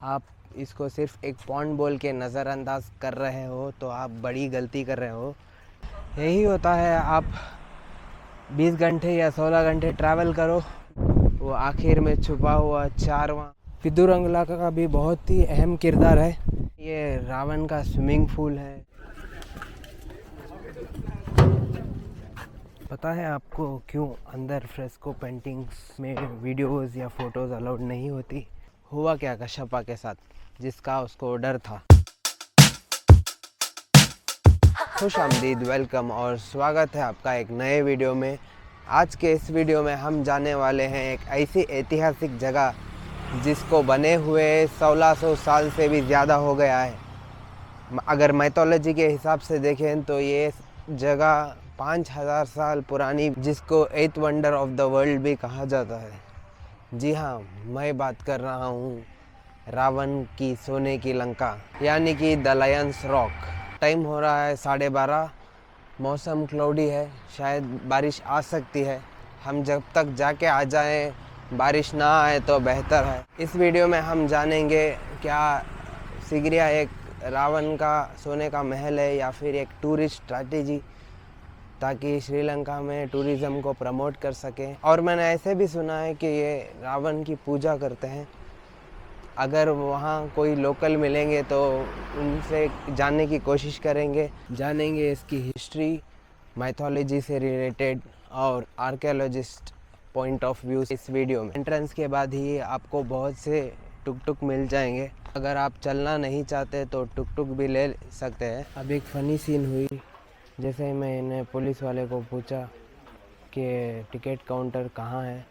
आप इसको सिर्फ एक पॉन्ड बोल के नज़रअंदाज कर रहे हो तो आप बड़ी गलती कर रहे हो। यही होता है, आप 20 घंटे या 16 घंटे ट्रैवल करो, वो आखिर में छुपा हुआ चारवां पिदुरंगला का भी बहुत ही अहम किरदार है। ये रावण का स्विमिंग पूल है। पता है आपको क्यों अंदर फ्रेस्को पेंटिंग्स में वीडियोस या फोटोज़ अलाउड नहीं होती? हुआ क्या कश्यपा के साथ, जिसका उसको डर था। खुश आमदीद, वेलकम और स्वागत है आपका एक नए वीडियो में। आज के इस वीडियो में हम जाने वाले हैं एक ऐसी ऐतिहासिक जगह जिसको बने हुए 1600 साल से भी ज़्यादा हो गया है। अगर मैथोलॉजी के हिसाब से देखें तो ये जगह 5000 साल पुरानी, जिसको 8th wonder of the world भी कहा जाता है। जी हाँ, मैं बात कर रहा हूँ रावण की सोने की लंका यानी कि द लायंस रॉक। टाइम हो रहा है 12:30, मौसम क्लाउडी है, शायद बारिश आ सकती है। हम जब तक जाके आ जाएं, बारिश ना आए तो बेहतर है। इस वीडियो में हम जानेंगे क्या सिगरिया एक रावण का सोने का महल है या फिर एक टूरिस्ट स्ट्रैटेजी, ताकि श्रीलंका में टूरिज़्म को प्रमोट कर सकें। और मैंने ऐसे भी सुना है कि ये रावण की पूजा करते हैं। अगर वहाँ कोई लोकल मिलेंगे तो उनसे जानने की कोशिश करेंगे, जानेंगे इसकी हिस्ट्री, माइथोलॉजी से रिलेटेड और आर्कियोलॉजिस्ट पॉइंट ऑफ व्यू इस वीडियो में। एंट्रेंस के बाद ही आपको बहुत से टुक टुक मिल जाएंगे। अगर आप चलना नहीं चाहते तो टुक टुक भी ले सकते हैं। अब एक फ़नी सीन हुई, जैसे ही मैंने पुलिस वाले को पूछा कि टिकट काउंटर कहाँ है,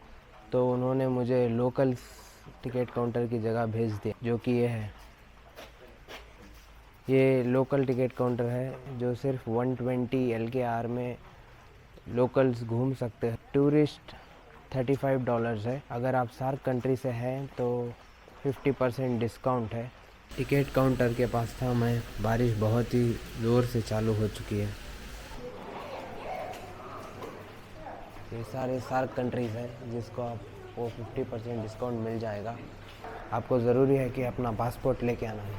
तो उन्होंने मुझे लोकल टिकट काउंटर की जगह भेज दिया, जो कि ये है। ये लोकल टिकट काउंटर है जो सिर्फ 120 LKR में लोकल्स घूम सकते हैं। टूरिस्ट $35 है। अगर आप सार्क कंट्री से हैं तो 50% डिस्काउंट है। टिकट काउंटर के पास था मैं, बारिश बहुत ही ज़ोर से चालू हो चुकी है। ये सारे सार्क कंट्रीज़ हैं जिसको आपको 50% डिस्काउंट मिल जाएगा। आपको ज़रूरी है कि अपना पासपोर्ट लेके आना है।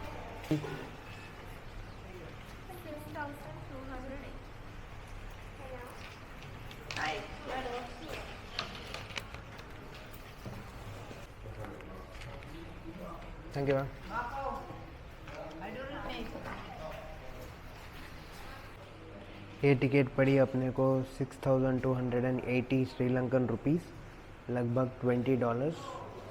Thank you ma'am. ये टिकट पड़ी अपने को 6280 श्रीलंकन रुपीज़, लगभग $20।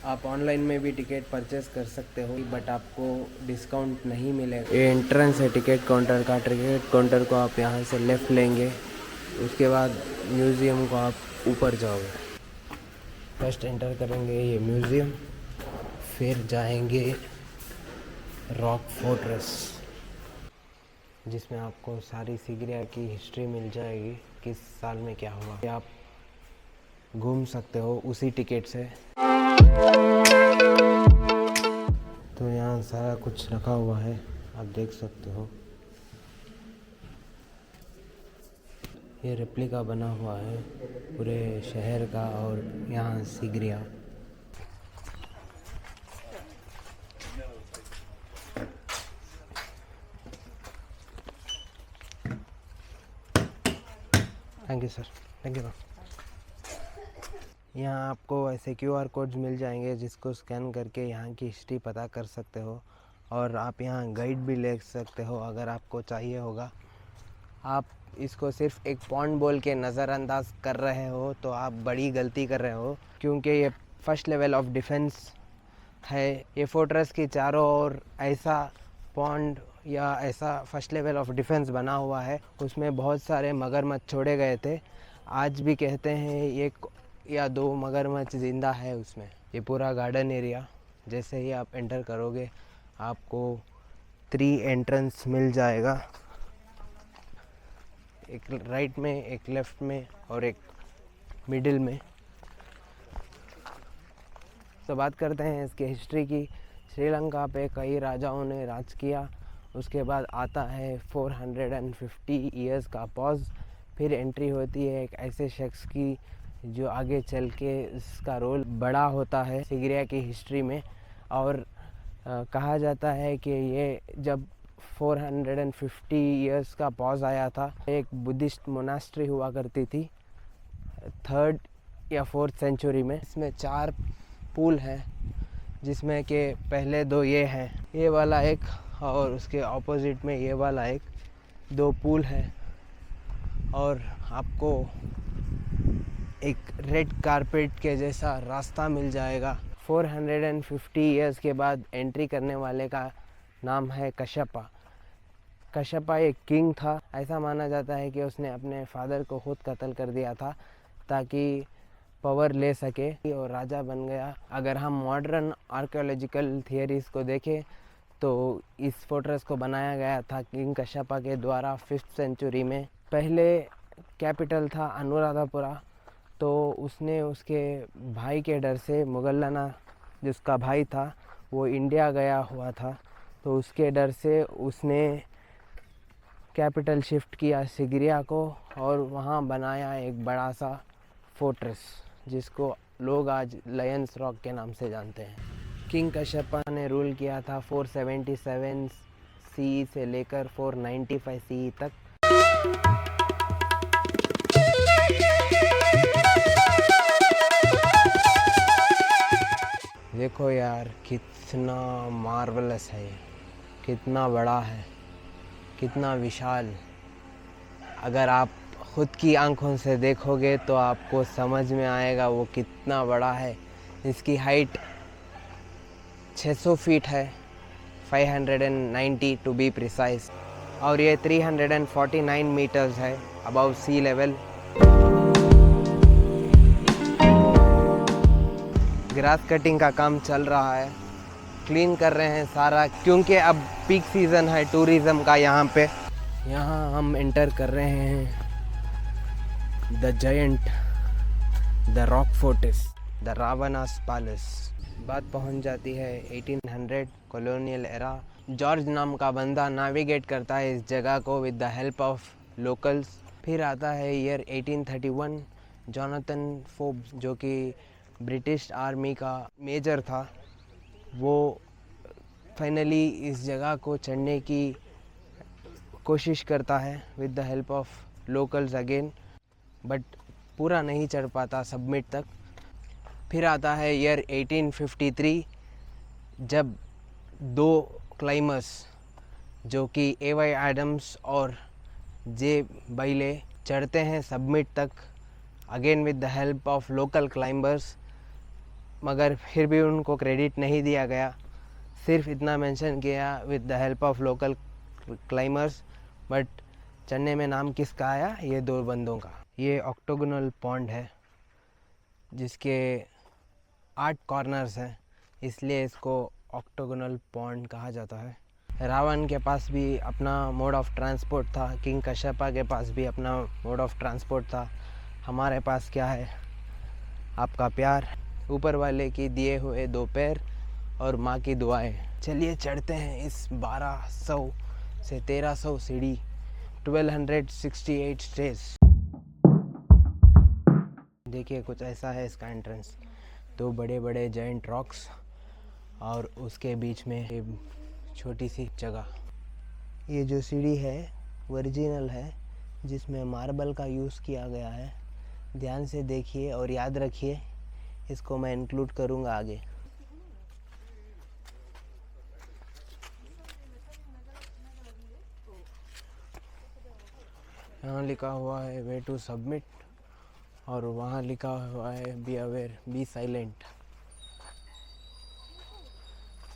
आप ऑनलाइन में भी टिकट परचेस कर सकते हो, बट आपको डिस्काउंट नहीं मिलेगा। ये एंट्रेंस है टिकट काउंटर का। टिकट काउंटर को आप यहाँ से लेफ़्ट लेंगे, उसके बाद म्यूज़ियम को आप ऊपर जाओगे। फर्स्ट एंटर करेंगे ये म्यूज़ियम, फिर जाएंगे रॉक फोर्ट्रेस, जिसमें आपको सारी सिगरिया की हिस्ट्री मिल जाएगी, किस साल में क्या हुआ। आप घूम सकते हो उसी टिकट से। तो यहाँ सारा कुछ रखा हुआ है, आप देख सकते हो। ये रेप्लिका बना हुआ है पूरे शहर का और यहाँ Sigiriya. Thank you sir, thank you ma'am. यहाँ आपको ऐसे QR कोड्स मिल जाएंगे जिसको स्कैन करके यहाँ की हिस्ट्री पता कर सकते हो, और आप यहाँ गाइड भी ले सकते हो अगर आपको चाहिए होगा। आप इसको सिर्फ एक पॉन्ड बोल के नज़रअंदाज कर रहे हो तो आप बड़ी गलती कर रहे हो, क्योंकि ये फर्स्ट लेवल ऑफ डिफेंस है। ये फोर्ट्रेस की चारों ओर ऐसा पॉन्ड या ऐसा फर्स्ट लेवल ऑफ डिफेंस बना हुआ है, उसमें बहुत सारे मगरमच्छ छोड़े गए थे। आज भी कहते हैं एक या 2 मगरमच्छ ज़िंदा है उसमें। ये पूरा गार्डन एरिया, जैसे ही आप एंटर करोगे आपको 3 एंट्रेंस मिल जाएगा, एक राइट में, एक लेफ़्ट में और एक मिडिल में। तो बात करते हैं इसकी हिस्ट्री की। श्रीलंका पे कई राजाओं ने राज किया, उसके बाद आता है 450 ईयर्स का पॉज, फिर एंट्री होती है एक ऐसे शख्स की जो आगे चल के इसका रोल बड़ा होता है सिगरिया की हिस्ट्री में। और कहा जाता है कि ये जब 450 इयर्स का पॉज आया था, एक बुद्धिस्ट मोनास्ट्री हुआ करती थी 3rd या 4th सेंचुरी में। इसमें 4 पूल हैं, जिसमें कि पहले 2 ये हैं, ये वाला एक, और उसके ऑपोजिट में ये वाला एक, 2 पूल है। और आपको एक रेड कारपेट के जैसा रास्ता मिल जाएगा। 450 इयर्स के बाद एंट्री करने वाले का नाम है कश्यपा। कश्यपा एक किंग था। ऐसा माना जाता है कि उसने अपने फादर को खुद कत्ल कर दिया था ताकि पावर ले सके और राजा बन गया। अगर हम मॉडर्न आर्कियोलॉजिकल थियरीज़ को देखें तो इस फोर्ट्रेस को बनाया गया था किंग कश्यपा के द्वारा 5th सेंचुरी में। पहले कैपिटल था अनुराधापुरा, तो उसने उसके भाई के डर से, मुगल्लाना जिसका भाई था वो इंडिया गया हुआ था, तो उसके डर से उसने कैपिटल शिफ्ट किया सिगरिया को और वहाँ बनाया एक बड़ा सा फोर्ट्रेस, जिसको लोग आज लायंस रॉक के नाम से जानते हैं। किंग कश्यपा ने रूल किया था 477 CE से लेकर 495 CE तक। देखो यार, कितना मार्वलस है, कितना बड़ा है, कितना विशाल। अगर आप खुद की आंखों से देखोगे तो आपको समझ में आएगा वो कितना बड़ा है। इसकी हाइट 600 फीट है, 590 टू बी प्रिसाइज, और ये 349 मीटर्स है above sea level. Grass cutting का काम चल रहा है, क्लीन कर रहे हैं सारा, क्योंकि अब पीक सीज़न है टूरिज़्म का यहाँ पे। यहाँ हम एंटर कर रहे हैं the giant, the rock fortress, the Ravana's palace. बात पहुँच जाती है 1800 कॉलोनियल एरा। जॉर्ज नाम का बंदा नेविगेट करता है इस जगह को with the help of locals. फिर आता है ईयर 1831, जोनाथन फोर्ब्स जो कि ब्रिटिश आर्मी का मेजर था, वो फाइनली इस जगह को चढ़ने की कोशिश करता है with the help of locals again, but पूरा नहीं चढ़ पाता सबमिट तक। फिर आता है ईयर 1853, जब 2 क्लाइमर्स जो कि A.Y. एडम्स और जे बैले चढ़ते हैं सबमिट तक, again with the help of local climbers, मगर फिर भी उनको क्रेडिट नहीं दिया गया, सिर्फ इतना मेंशन किया with the help of local climbers, but चढ़ने में नाम किसका आया? ये 2 बंदों का। ये ऑक्टोगोनल पॉन्ड है जिसके 8 कॉर्नर्स हैं, इसलिए इसको ऑक्टोगोनल पॉन्ड कहा जाता है। रावण के पास भी अपना मोड ऑफ ट्रांसपोर्ट था, किंग कश्यपा के पास भी अपना मोड ऑफ ट्रांसपोर्ट था। हमारे पास क्या है? आपका प्यार, ऊपर वाले की दिए हुए 2 पैर और माँ की दुआएं। चलिए चढ़ते हैं इस 1200 से 1300 सीढ़ी, 1268 स्टेज। देखिए कुछ ऐसा है इसका एंट्रेंस। 2 बड़े बड़े जायंट रॉक्स और उसके बीच में एक छोटी सी जगह। ये जो सीढ़ी है ओरिजिनल है, जिसमें मार्बल का यूज़ किया गया है। ध्यान से देखिए और याद रखिए, इसको मैं इंक्लूड करूँगा आगे। यहाँ लिखा हुआ है वे टू सबमिट, और वहाँ लिखा हुआ है be aware, be silent,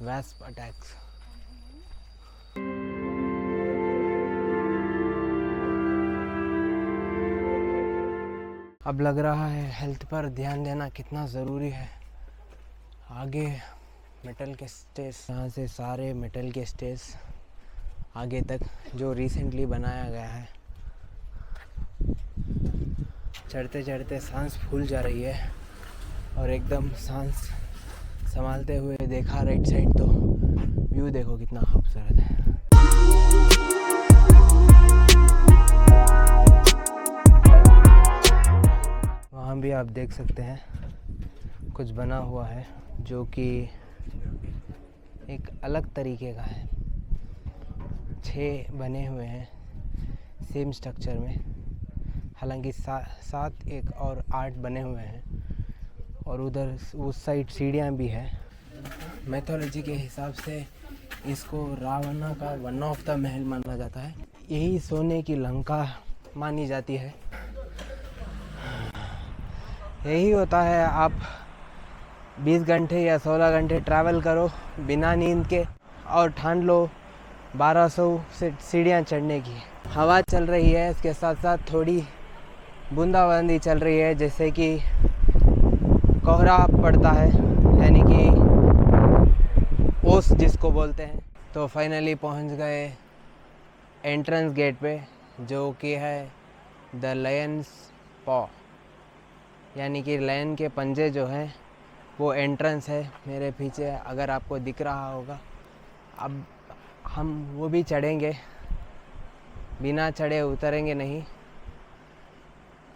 wasp attacks. अब लग रहा है हेल्थ पर ध्यान देना कितना ज़रूरी है। आगे मेटल के स्टेज, यहाँ से सारे मेटल के स्टेज आगे तक जो रिसेंटली बनाया गया है। चढ़ते चढ़ते सांस फूल जा रही है, और एकदम सांस संभालते हुए देखा राइट साइड तो व्यू देखो कितना खूबसूरत है। वहाँ भी आप देख सकते हैं कुछ बना हुआ है जो कि एक अलग तरीके का है। 6 बने हुए हैं सेम स्ट्रक्चर में, हालांकि 7 एक और 8 बने हुए हैं, और उधर उस साइड सीढ़ियाँ भी है। मैथोलॉजी के हिसाब से इसको रावण का वन ऑफ द महल माना जाता है। यही सोने की लंका मानी जाती है। यही होता है, आप 20 घंटे या 16 घंटे ट्रैवल करो बिना नींद के और ठान लो 1200 से सीढ़ियाँ चढ़ने की। हवा चल रही है, इसके साथ साथ थोड़ी बूंदाबांदी चल रही है, जैसे कि कोहरा पड़ता है, यानी कि ओस जिसको बोलते हैं। तो फाइनली पहुंच गए एंट्रेंस गेट पे, जो कि है द लायंस पॉ, यानी कि लायन के पंजे जो हैं वो एंट्रेंस है मेरे पीछे, अगर आपको दिख रहा होगा। अब हम वो भी चढ़ेंगे, बिना चढ़े उतरेंगे नहीं।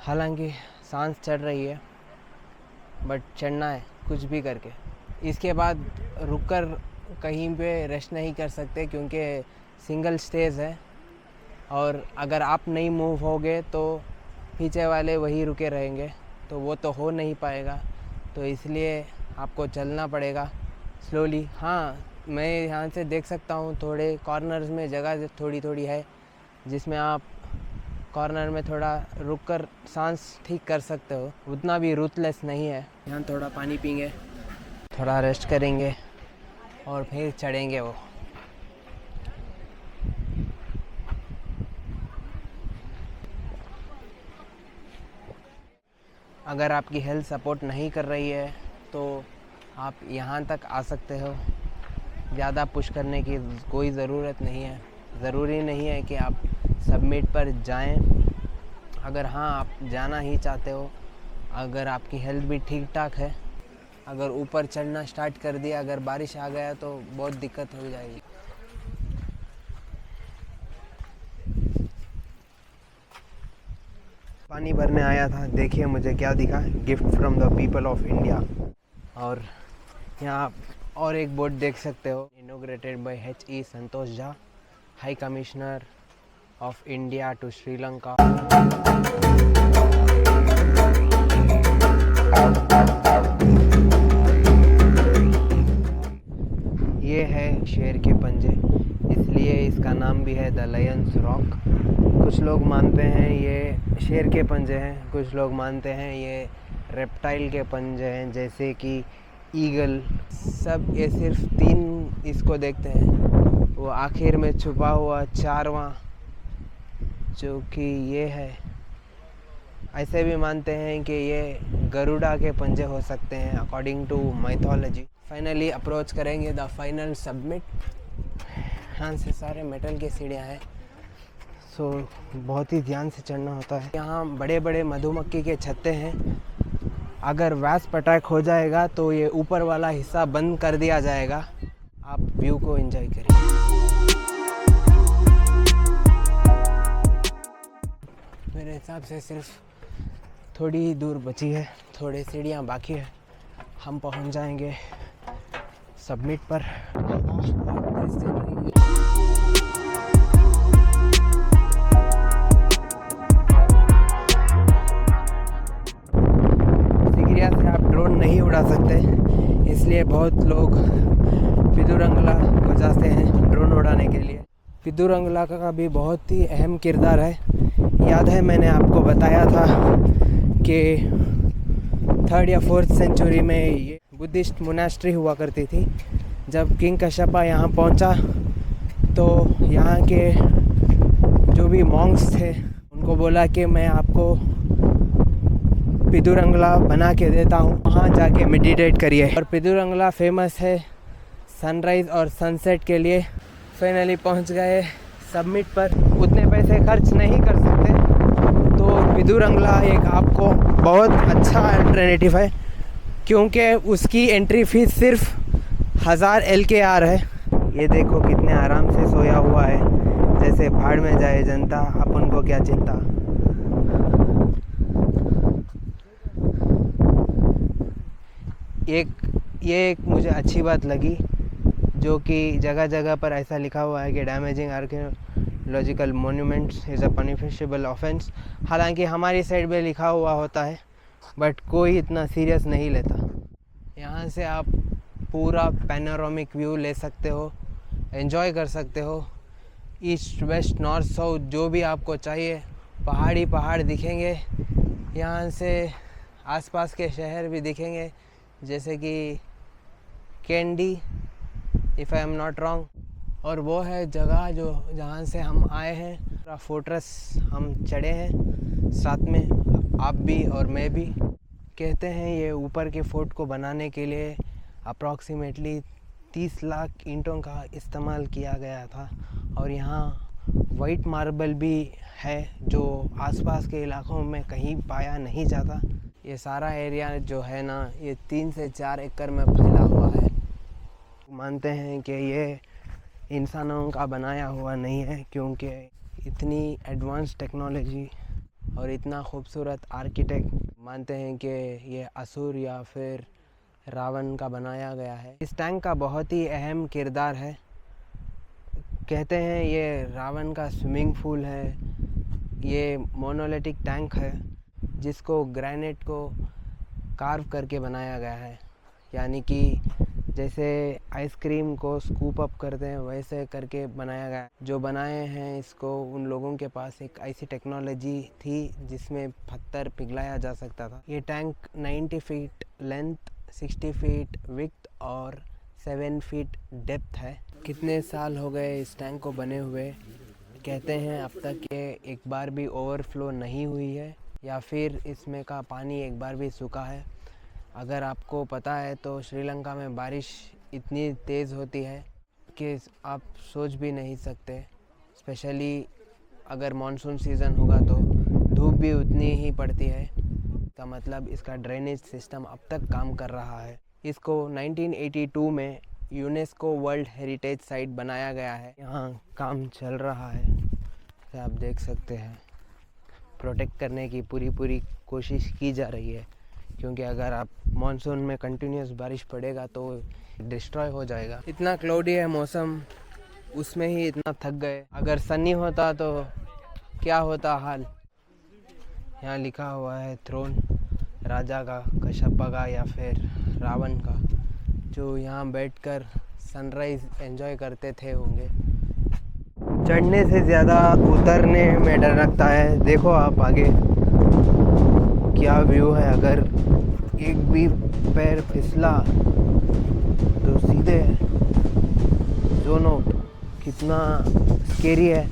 हालांकि सांस चढ़ रही है, बट चढ़ना है कुछ भी करके। इसके बाद रुककर कहीं पे रेस्ट नहीं कर सकते, क्योंकि सिंगल स्टेज है, और अगर आप नहीं मूव होगे तो पीछे वाले वही रुके रहेंगे, तो वो तो हो नहीं पाएगा। तो इसलिए आपको चलना पड़ेगा स्लोली। हाँ, मैं यहाँ से देख सकता हूँ थोड़े कॉर्नर्स में जगह थोड़ी थोड़ी है, जिसमें आप कॉर्नर में थोड़ा रुककर सांस ठीक कर सकते हो। उतना भी रूथलेस नहीं है। यहाँ थोड़ा पानी पीएंगे, थोड़ा रेस्ट करेंगे और फिर चढ़ेंगे वो। अगर आपकी हेल्थ सपोर्ट नहीं कर रही है तो आप यहाँ तक आ सकते हो। ज़्यादा पुश करने की कोई ज़रूरत नहीं है। ज़रूरी नहीं है कि आप सबमिट पर जाएं। अगर हाँ आप जाना ही चाहते हो, अगर आपकी हेल्थ भी ठीक ठाक है, अगर ऊपर चढ़ना स्टार्ट कर दिया, अगर बारिश आ गया तो बहुत दिक्कत हो जाएगी। पानी भरने आया था, देखिए मुझे क्या दिखा, gift from the people of India. और यहाँ और एक बोर्ड देख सकते हो, inaugurated by H.E. Santosh Jha, high commissioner of India to Sri Lanka. ये है शेर के पंजे, इसलिए इसका नाम भी है द लायंस रॉक। कुछ लोग मानते हैं ये शेर के पंजे हैं, कुछ लोग मानते हैं ये रेप्टाइल के पंजे हैं, जैसे कि ईगल। सब ये सिर्फ 3 इसको देखते हैं। वो आखिर में छुपा हुआ 4वां जो कि ये है, ऐसे भी मानते हैं कि ये गरुड़ा के पंजे हो सकते हैं according to mythology. Finally approach करेंगे द फाइनल सबमिट। यहाँ से सारे मेटल के सीढ़ियाँ हैं, सो बहुत ही ध्यान से चढ़ना होता है। यहाँ बड़े बड़े मधुमक्खी के छत्ते हैं। अगर वास्प अटैक हो जाएगा तो ये ऊपर वाला हिस्सा बंद कर दिया जाएगा। आप व्यू को एंजॉय करिए। मेरे हिसाब से सिर्फ थोड़ी ही दूर बची है, थोड़े सीढ़ियाँ बाकी है, हम पहुँच जाएंगे सबमिट पर। सिगिरिया से आप ड्रोन नहीं उड़ा सकते, इसलिए बहुत लोग पिदुरंगला को जाते हैं ड्रोन उड़ाने के लिए। पिदुरंगला का भी बहुत ही अहम किरदार है। याद है मैंने आपको बताया था कि 3rd या 4th सेंचुरी में ये बुद्धिस्ट मोनास्ट्री हुआ करती थी। जब किंग कश्यपा यहाँ पहुँचा तो यहाँ के जो भी मॉन्क्स थे उनको बोला कि मैं आपको पिदुरंगला बना के देता हूँ, वहाँ जाके मेडिटेट करिए। और पिदुरंगला फेमस है सनराइज़ और सनसेट के लिए। फाइनली पहुँच गए सबमिट पर। उतने पैसे खर्च नहीं कर सकते तो पिदुरंगला एक आपको बहुत अच्छा अल्टरनेटिव है, क्योंकि उसकी एंट्री फीस सिर्फ 1000 LKR है। ये देखो कितने आराम से सोया हुआ है, जैसे भाड़ में जाए जनता, अपन को क्या चिंता। ये एक मुझे अच्छी बात लगी जो कि जगह जगह पर ऐसा लिखा हुआ है कि damaging archaeological monuments is a punishable offence. हालांकि हमारी साइड में लिखा हुआ होता है बट कोई इतना सीरियस नहीं लेता। यहाँ से आप पूरा पैनोरामिक व्यू ले सकते हो, एंजॉय कर सकते हो। ईस्ट वेस्ट नॉर्थ साउथ जो भी आपको चाहिए, पहाड़ दिखेंगे। यहाँ से आसपास के शहर भी दिखेंगे, जैसे कि candy, if I am not wrong. और वो है जगह जो जहाँ से हम आए हैं, फोर्ट्रेस हम चढ़े हैं साथ में, आप भी और मैं भी। कहते हैं ये ऊपर के फोर्ट को बनाने के लिए अप्रॉक्सीमेटली 30 लाख ईंटों का इस्तेमाल किया गया था। और यहाँ वाइट मार्बल भी है जो आसपास के इलाकों में कहीं पाया नहीं जाता। ये सारा एरिया जो है ना, ये 3 से 4 एकड़ में फैला हुआ है। मानते हैं कि ये इंसानों का बनाया हुआ नहीं है, क्योंकि इतनी एडवांस टेक्नोलॉजी और इतना खूबसूरत आर्किटेक्ट मानते हैं कि ये असुर या फिर रावण का बनाया गया है। इस टैंक का बहुत ही अहम किरदार है। कहते हैं ये रावण का स्विमिंग पूल है। ये मोनोलिथिक टैंक है जिसको ग्रेनाइट को कार्व करके बनाया गया है, यानी कि जैसे आइसक्रीम को स्कूप अप करते हैं वैसे करके बनाया गया। जो बनाए हैं इसको, उन लोगों के पास एक ऐसी टेक्नोलॉजी थी जिसमें पत्थर पिघलाया जा सकता था। ये tank 90 feet length, 60 feet width और 7 फीट डेप्थ है। कितने साल हो गए इस टैंक को बने हुए? कहते हैं अब तक ये एक बार भी ओवरफ्लो नहीं हुई है या फिर इसमें का पानी एक बार भी सूखा है। अगर आपको पता है तो श्रीलंका में बारिश इतनी तेज़ होती है कि आप सोच भी नहीं सकते। स्पेशली अगर मानसून सीज़न होगा तो धूप भी उतनी ही पड़ती है। का मतलब इसका ड्रेनेज सिस्टम अब तक काम कर रहा है। इसको 1982 में यूनेस्को वर्ल्ड हेरिटेज साइट बनाया गया है। यहाँ काम चल रहा है, तो आप देख सकते हैं। प्रोटेक्ट करने की पूरी कोशिश की जा रही है, क्योंकि अगर आप मानसून में कंटिन्यूस बारिश पड़ेगा तो डिस्ट्रॉय हो जाएगा। इतना क्लाउडी है मौसम, उसमें ही इतना थक गए। अगर सनी होता तो क्या होता हाल। यहाँ लिखा हुआ है थ्रोन, राजा का, कश्यप का या फिर रावण का, जो यहाँ बैठकर सनराइज़ एंजॉय करते थे होंगे। चढ़ने से ज़्यादा उतरने में डर लगता है। देखो आप आगे क्या व्यू है। अगर एक भी पैर फिसला तो सीधे जोन आउट। कितना स्केरी है,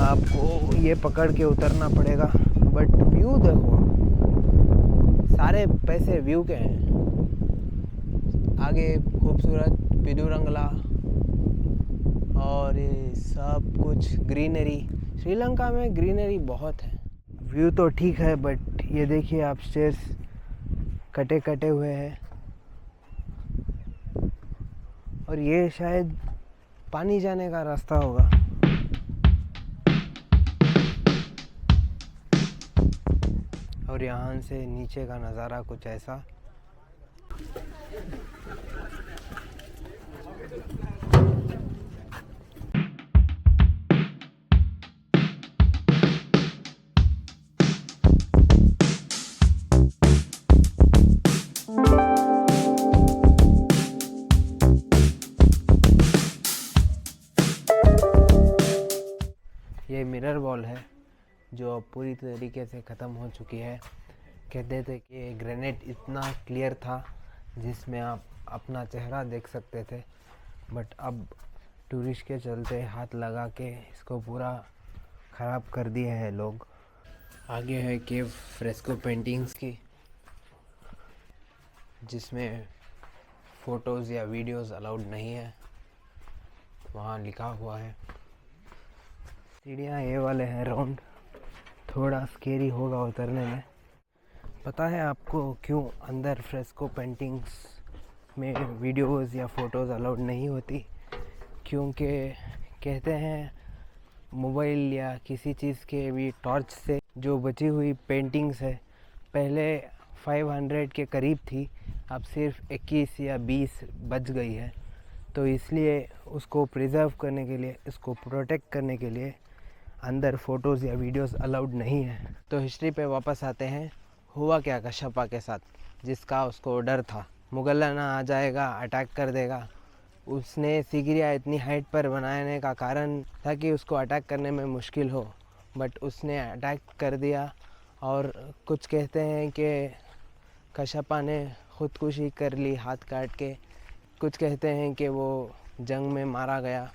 आपको ये पकड़ के उतरना पड़ेगा। बट व्यू देखो, सारे पैसे व्यू के हैं। आगे खूबसूरत पिडुरंगला और ये सब कुछ ग्रीनरी। श्रीलंका में ग्रीनरी बहुत है। व्यू तो ठीक है बट ये देखिए आप, स्टेयर्स कटे हुए हैं और ये शायद पानी जाने का रास्ता होगा। और यहाँ से नीचे का नज़ारा कुछ ऐसा। ये मिरर वॉल है जो अब पूरी तरीके से ख़त्म हो चुकी है। कहते थे कि ग्रेनाइट इतना क्लियर था जिसमें आप अपना चेहरा देख सकते थे, बट अब टूरिस्ट के चलते हाथ लगा के इसको पूरा ख़राब कर दिए हैं लोग। आगे है केव फ्रेस्को पेंटिंग्स की, जिसमें फ़ोटोज़ या वीडियोज़ अलाउड नहीं है, वहाँ लिखा हुआ है। सीढ़ियाँ ये वाले हैं राउंड, थोड़ा स्केरी होगा उतरने में। पता है आपको क्यों अंदर फ्रेस्को पेंटिंग्स में वीडियोज़ या फ़ोटोज़ अलाउड नहीं होती? क्योंकि कहते हैं मोबाइल या किसी चीज़ के भी टॉर्च से जो बची हुई पेंटिंग्स है, पहले 500 के करीब थी, अब सिर्फ 21 या 20 बच गई है। तो इसलिए उसको प्रिजर्व करने के लिए, इसको प्रोटेक्ट करने के लिए अंदर फ़ोटोज़ या वीडियोस अलाउड नहीं है। तो हिस्ट्री पे वापस आते हैं। हुआ क्या कशप्पा के साथ, जिसका उसको डर था मुगलाना आ जाएगा, अटैक कर देगा। उसने सीगिरिया इतनी हाइट पर बनाने का कारण था कि उसको अटैक करने में मुश्किल हो, बट उसने अटैक कर दिया। और कुछ कहते हैं कि कशप्पा ने ख़ुदकुशी कर ली हाथ काट के, कुछ कहते हैं कि वो जंग में मारा गया।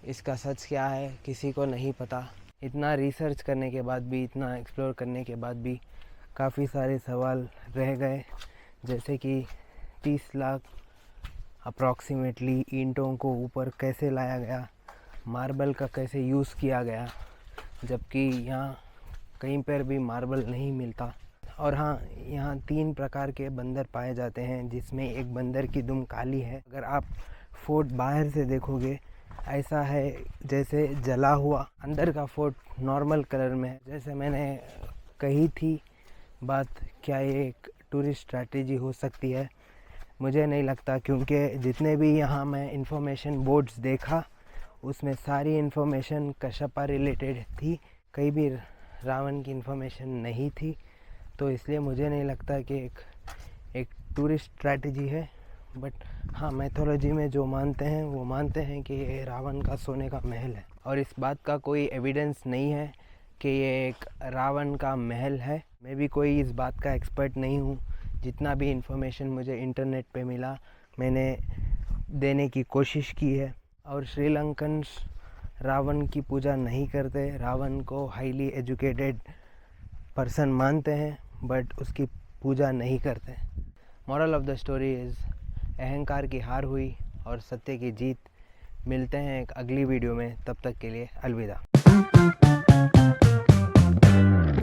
इसका सच क्या है किसी को नहीं पता। इतना रिसर्च करने के बाद भी, इतना एक्सप्लोर करने के बाद भी काफ़ी सारे सवाल रह गए, जैसे कि 30 लाख अप्रॉक्सीमेटली ईंटों को ऊपर कैसे लाया गया, मार्बल का कैसे यूज़ किया गया, जबकि यहाँ कहीं पर भी मार्बल नहीं मिलता। और हाँ, यहाँ 3 प्रकार के बंदर पाए जाते हैं, जिसमें एक बंदर की दुम काली है। अगर आप फोर्ट बाहर से देखोगे, ऐसा है जैसे जला हुआ, अंदर का फोर्ट नॉर्मल कलर में है। जैसे मैंने कही थी बात, क्या ये एक टूरिस्ट स्ट्रैटेजी हो सकती है? मुझे नहीं लगता, क्योंकि जितने भी यहाँ मैं इंफॉर्मेशन बोर्ड्स देखा, उसमें सारी इन्फॉर्मेशन कशप्पा रिलेटेड थी, कहीं भी रावण की इन्फॉर्मेशन नहीं थी। तो इसलिए मुझे नहीं लगता कि एक टूरिस्ट स्ट्रैटेजी है। बट हाँ, मैथोलॉजी में जो मानते हैं वो मानते हैं कि ये रावण का सोने का महल है, और इस बात का कोई एविडेंस नहीं है कि ये एक रावण का महल है। मैं भी कोई इस बात का एक्सपर्ट नहीं हूँ। जितना भी इन्फॉर्मेशन मुझे इंटरनेट पे मिला, मैंने देने की कोशिश की है। और श्रीलंकन्स रावण की पूजा नहीं करते, रावण को हाईली एजुकेटेड पर्सन मानते हैं, बट उसकी पूजा नहीं करते। Moral of the story is, अहंकार की हार हुई और सत्य की जीत। मिलते हैं एक अगली वीडियो में, तब तक के लिए अलविदा।